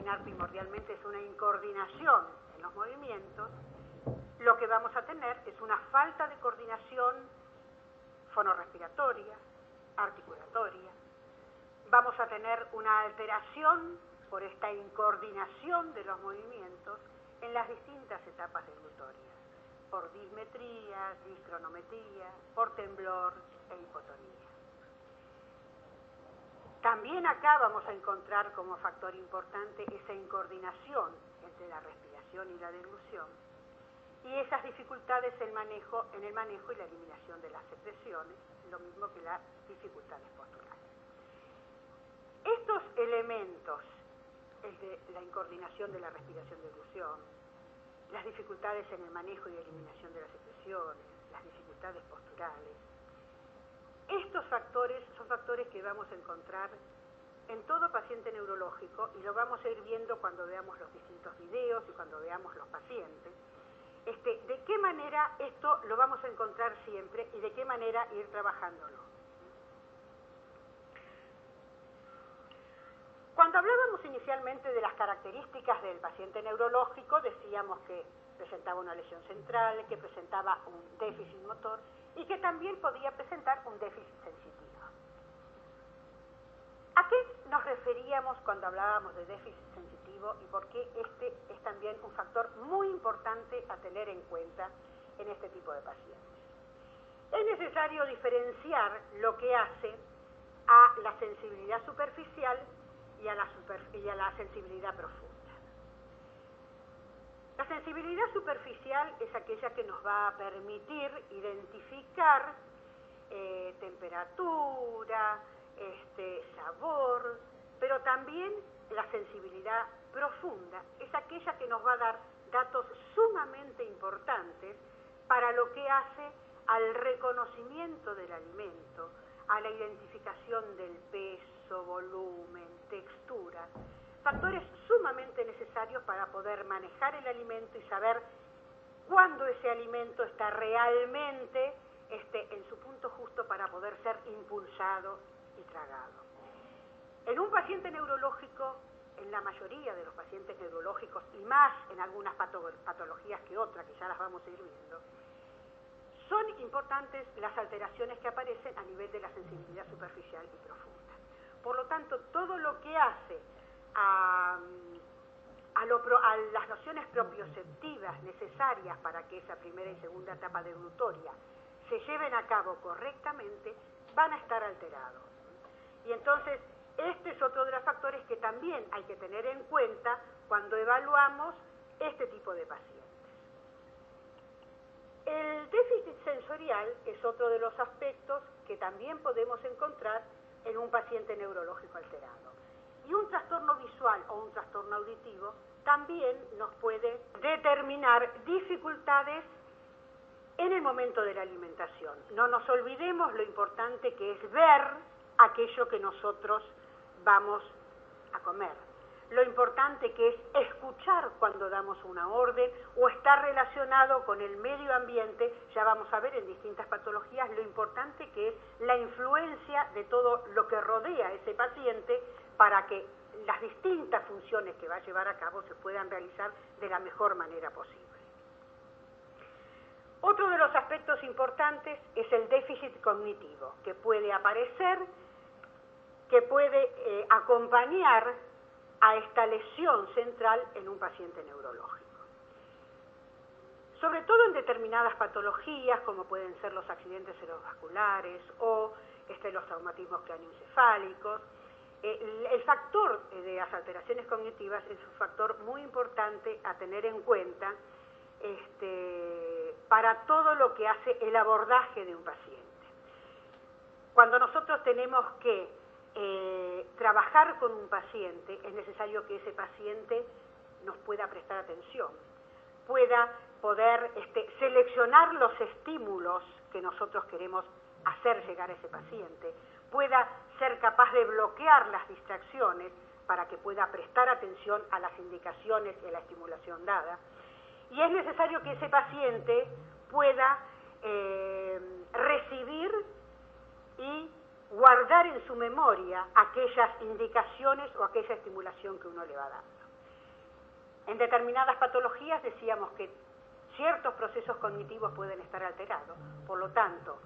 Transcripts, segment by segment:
determinar primordialmente es una incoordinación en los movimientos, lo que vamos a tener es una falta de coordinación fonorrespiratoria, articulatoria. Vamos a tener una alteración por esta incoordinación de los movimientos en las distintas etapas deglutorias, por dismetría, discronometría, por temblor e hipotonía. También acá vamos a encontrar como factor importante esa incoordinación entre la respiración y la deglución y esas dificultades en el manejo y la eliminación de las secreciones, lo mismo que las dificultades posturales. Estos elementos, el de la incoordinación de la respiración-deglución, las dificultades en el manejo y eliminación de las secreciones, las dificultades posturales, estos factores son factores que vamos a encontrar en todo paciente neurológico y lo vamos a ir viendo cuando veamos los distintos videos y cuando veamos los pacientes. De qué manera esto lo vamos a encontrar siempre y de qué manera ir trabajándolo. Cuando hablábamos inicialmente de las características del paciente neurológico, decíamos que presentaba una lesión central, que presentaba un déficit motor y que también podía presentar un déficit sensitivo. ¿A qué nos referíamos cuando hablábamos de déficit sensitivo y por qué este es también un factor muy importante a tener en cuenta en este tipo de pacientes? Es necesario diferenciar lo que hace a la sensibilidad superficial y a la sensibilidad profunda. La sensibilidad superficial es aquella que nos va a permitir identificar temperatura, sabor, pero también la sensibilidad profunda es aquella que nos va a dar datos sumamente importantes para lo que hace al reconocimiento del alimento, a la identificación del peso, volumen, textura, factores sumamente necesarios para poder manejar el alimento y saber cuándo ese alimento está realmente en su punto justo para poder ser impulsado y tragado. En un paciente neurológico, en la mayoría de los pacientes neurológicos y más en algunas patologías que otras, que ya las vamos a ir viendo, son importantes las alteraciones que aparecen a nivel de la sensibilidad superficial y profunda. Por lo tanto, todo lo que hace a las nociones propioceptivas necesarias para que esa primera y segunda etapa deglutoria se lleven a cabo correctamente, van a estar alterados. Y entonces, este es otro de los factores que también hay que tener en cuenta cuando evaluamos este tipo de pacientes. El déficit sensorial es otro de los aspectos que también podemos encontrar en un paciente neurológico alterado. Y un trastorno visual o un trastorno auditivo también nos puede determinar dificultades en el momento de la alimentación. No nos olvidemos lo importante que es ver aquello que nosotros vamos a comer. Lo importante que es escuchar cuando damos una orden o estar relacionado con el medio ambiente. Ya vamos a ver en distintas patologías lo importante que es la influencia de todo lo que rodea a ese paciente para que las distintas funciones que va a llevar a cabo se puedan realizar de la mejor manera posible. Otro de los aspectos importantes es el déficit cognitivo, que puede aparecer, que puede acompañar a esta lesión central en un paciente neurológico. Sobre todo en determinadas patologías, como pueden ser los accidentes cerebrovasculares o los traumatismos craneoencefálicos, el factor de las alteraciones cognitivas es un factor muy importante a tener en cuenta para todo lo que hace el abordaje de un paciente. Cuando nosotros tenemos que trabajar con un paciente, es necesario que ese paciente nos pueda prestar atención, pueda poder seleccionar los estímulos que nosotros queremos hacer llegar a ese paciente, pueda ser capaz de bloquear las distracciones para que pueda prestar atención a las indicaciones y a la estimulación dada. Y es necesario que ese paciente pueda recibir y guardar en su memoria aquellas indicaciones o aquella estimulación que uno le va dando. En determinadas patologías decíamos que ciertos procesos cognitivos pueden estar alterados, por lo tanto,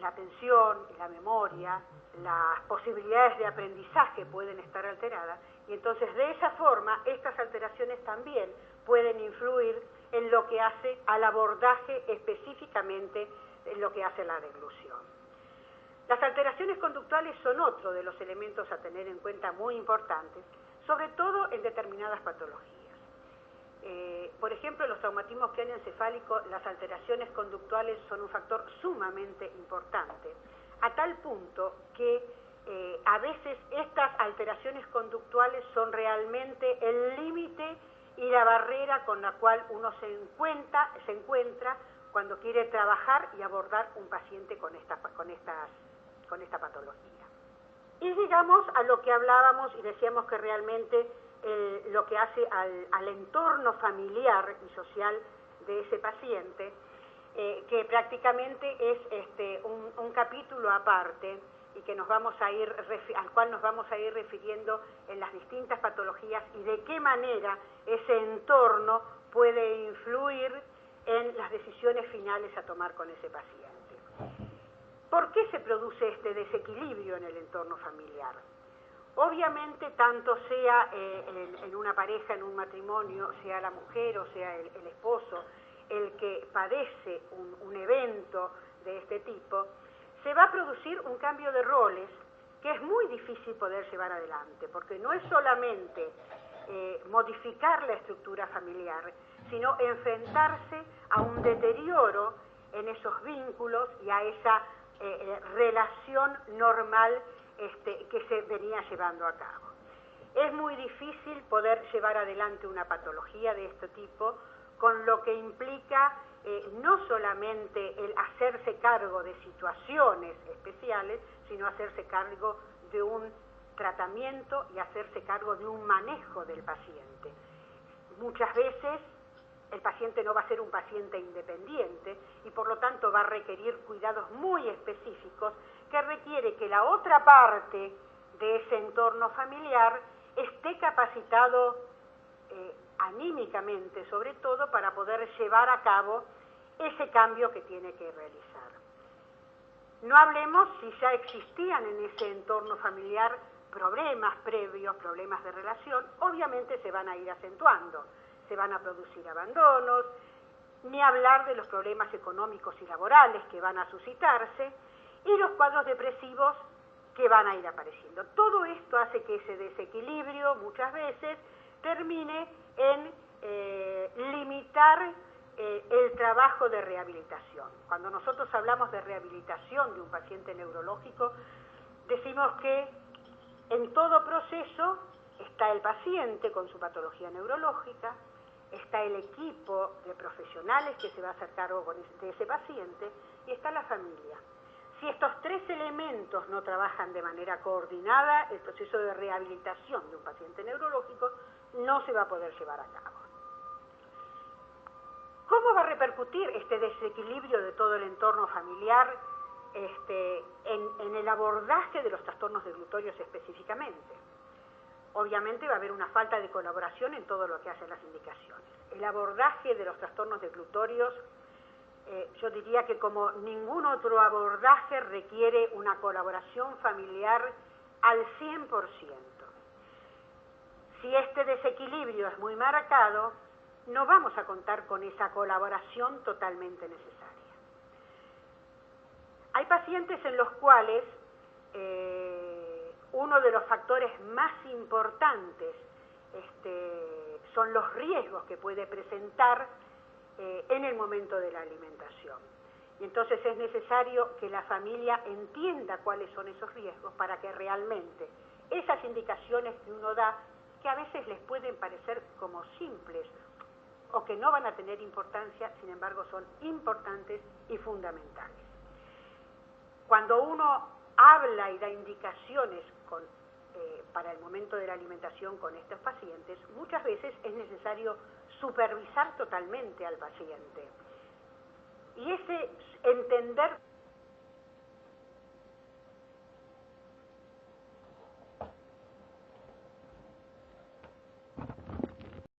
la atención, la memoria, las posibilidades de aprendizaje pueden estar alteradas, y entonces de esa forma estas alteraciones también pueden influir en lo que hace al abordaje, específicamente en lo que hace la deglución. Las alteraciones conductuales son otro de los elementos a tener en cuenta muy importantes, sobre todo en determinadas patologías. Por ejemplo, en los traumatismos craneoencefálicos, las alteraciones conductuales son un factor sumamente importante, a tal punto que a veces estas alteraciones conductuales son realmente el límite y la barrera con la cual uno se encuentra cuando quiere trabajar y abordar un paciente con esta patología. Y llegamos a lo que hablábamos y decíamos que realmente lo que hace al entorno familiar y social de ese paciente, que prácticamente es un capítulo aparte y que al cual nos vamos a ir refiriendo en las distintas patologías y de qué manera ese entorno puede influir en las decisiones finales a tomar con ese paciente. ¿Por qué se produce este desequilibrio en el entorno familiar? Obviamente, tanto sea en una pareja, en un matrimonio, sea la mujer o sea el esposo, el que padece un evento de este tipo, se va a producir un cambio de roles que es muy difícil poder llevar adelante, porque no es solamente modificar la estructura familiar, sino enfrentarse a un deterioro en esos vínculos y a esa relación normal que se venía llevando a cabo. Es muy difícil poder llevar adelante una patología de este tipo, con lo que implica no solamente el hacerse cargo de situaciones especiales, sino hacerse cargo de un tratamiento y hacerse cargo de un manejo del paciente. Muchas veces el paciente no va a ser un paciente independiente y por lo tanto va a requerir cuidados muy específicos que requiere que la otra parte de ese entorno familiar esté capacitado anímicamente, sobre todo, para poder llevar a cabo ese cambio que tiene que realizar. No hablemos si ya existían en ese entorno familiar problemas previos, problemas de relación, obviamente se van a ir acentuando, se van a producir abandonos, ni hablar de los problemas económicos y laborales que van a suscitarse y los cuadros depresivos que van a ir apareciendo. Todo esto hace que ese desequilibrio muchas veces termine en limitar el trabajo de rehabilitación. Cuando nosotros hablamos de rehabilitación de un paciente neurológico, decimos que en todo proceso está el paciente con su patología neurológica, está el equipo de profesionales que se va a hacer cargo de ese paciente y está la familia. Si estos tres elementos no trabajan de manera coordinada, el proceso de rehabilitación de un paciente neurológico no se va a poder llevar a cabo. ¿Cómo va a repercutir este desequilibrio de todo el entorno familiar en el abordaje de los trastornos deglutorios específicamente? Obviamente va a haber una falta de colaboración en todo lo que hacen las indicaciones. El abordaje de los trastornos deglutorios, yo diría que como ningún otro abordaje requiere una colaboración familiar al 100%. Si este desequilibrio es muy marcado, no vamos a contar con esa colaboración totalmente necesaria. Hay pacientes en los cuales uno de los factores más importantes son los riesgos que puede presentar en el momento de la alimentación. Y entonces es necesario que la familia entienda cuáles son esos riesgos para que realmente esas indicaciones que uno da, que a veces les pueden parecer como simples o que no van a tener importancia, sin embargo son importantes y fundamentales. Cuando uno habla y da indicaciones para el momento de la alimentación con estos pacientes, muchas veces es necesario supervisar totalmente al paciente. Y ese entender